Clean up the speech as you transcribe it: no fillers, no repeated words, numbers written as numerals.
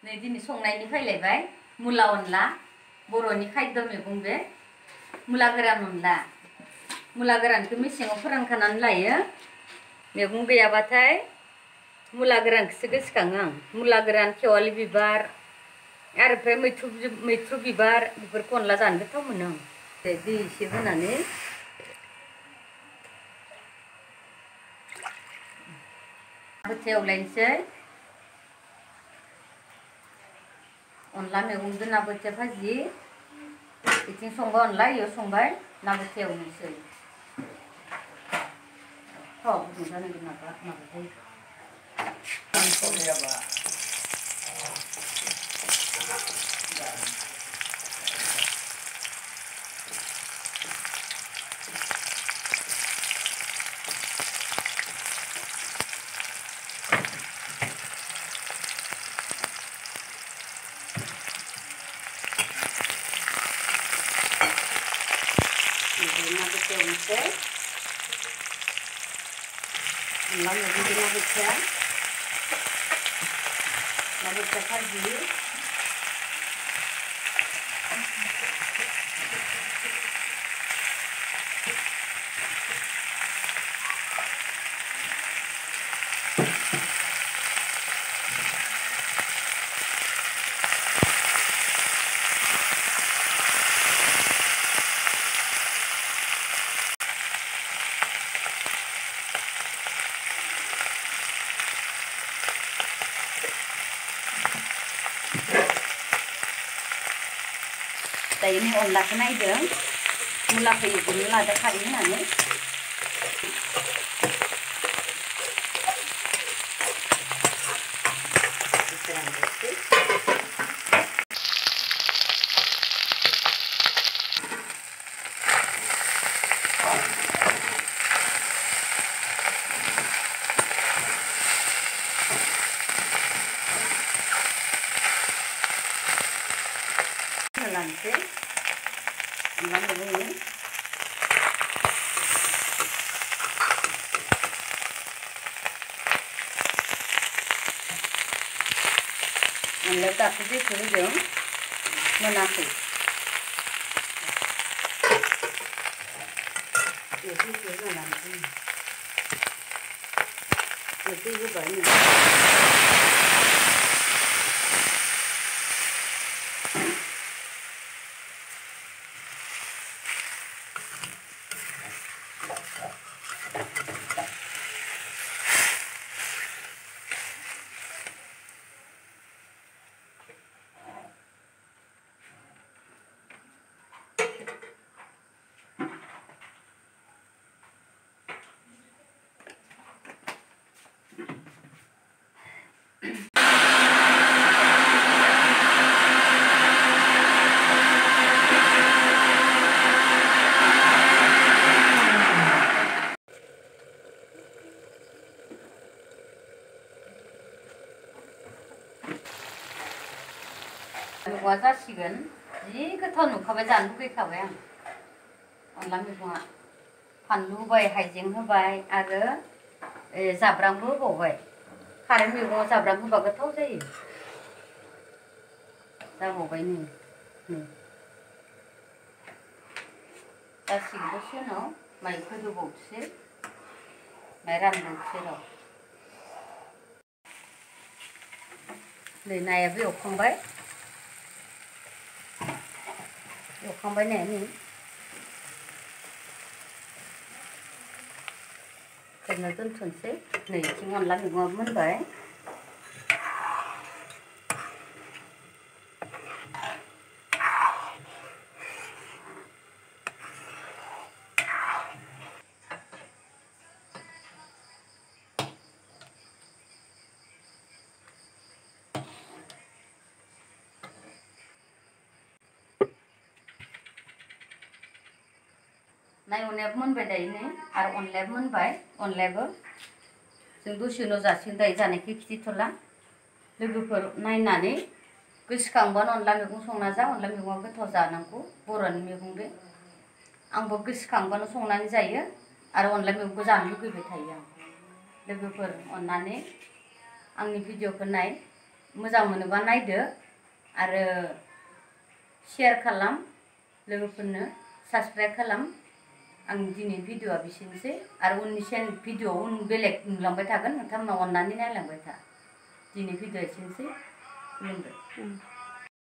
नै दिनै संनायनि फैलायबाय मुला अनला बर'नि खायद मैगं बे मुला गोरान अनला मुला गोरानखौ मेसेङाव फोरानखानानै लायो मैगं गैयाबाथाय मुला गोरानखौसो गोसोखाङो आं मुला गोरान खेवालि बिबार आरो ओमफ्राय मैथ्रु बिबार बेफोरखौ अनला जानो गोथाव मोनो आं दै एसे होनानै बोथिया एवलायनोसै अनला मैगंजों ना बोथिया भाजि बिथिं संबाय अनला इयाव संबाय ना बोथिया एवनोसै थाव गुदुं जानांगोन माबा अनला मैगंजों ना बोथिया भाजि दायो नै अनलाखौ नायदों मुलाखौ एवग्रोना लादो खारै होनानै लानोसै अनला मैगंनि अनलायाव दासो दैखौ होदों मोनाखै दै होबाय मैगङा जासिगोन जि गोथाव नुखाबाय जानो लुगैखाबाय आं अनला मैगङा फानलु होबाय हाइजें होबाय आरो जाब्रांबो होबावबाय खारै मैगङाव जाब्रां होबा गोथाव जायो जाबावबाय नै जासिगोन दसे उनाव माइ गोदौबावसै माइ रानबावसै र' नै नायाबो एवखांबाय नै ओरैनो दोनथ'नोसै नै बिथिं अनला मैगङाबो मोनबाय नाय अनलायाबो मोनबाय दायो नै आरो अनलायाबो मोनबाय अनलायाबो जों दसे उनाव जासिगोन दायो जानायखौ खिथिथ'ला लोगोफोर नायनानै गोसोखांबानो अनला मैगं संना जा अनला मैगङा गोथाव जानांगौ बर'नि मैगं बे आंबो गोसोखांबानो संनानै जायो आरो अनला मैगंखौ जानो लुगैबाय थायो आं लोगोफोर अननानै आंनि भिडिअखौ नाय मोजां मोनोबा नायदो आरो शेयार खालाम लोगोफोरनो साबस्क्राइब खालाम आं दिनै भिडिअआ बिसिनोसै आरो उननि भिडिअआव बेलेग नुलांबाय थागोन नोंथांमोना अननानै नायलांबाय था दिनै भिडिअआ एसेनोसै खुलुमबाय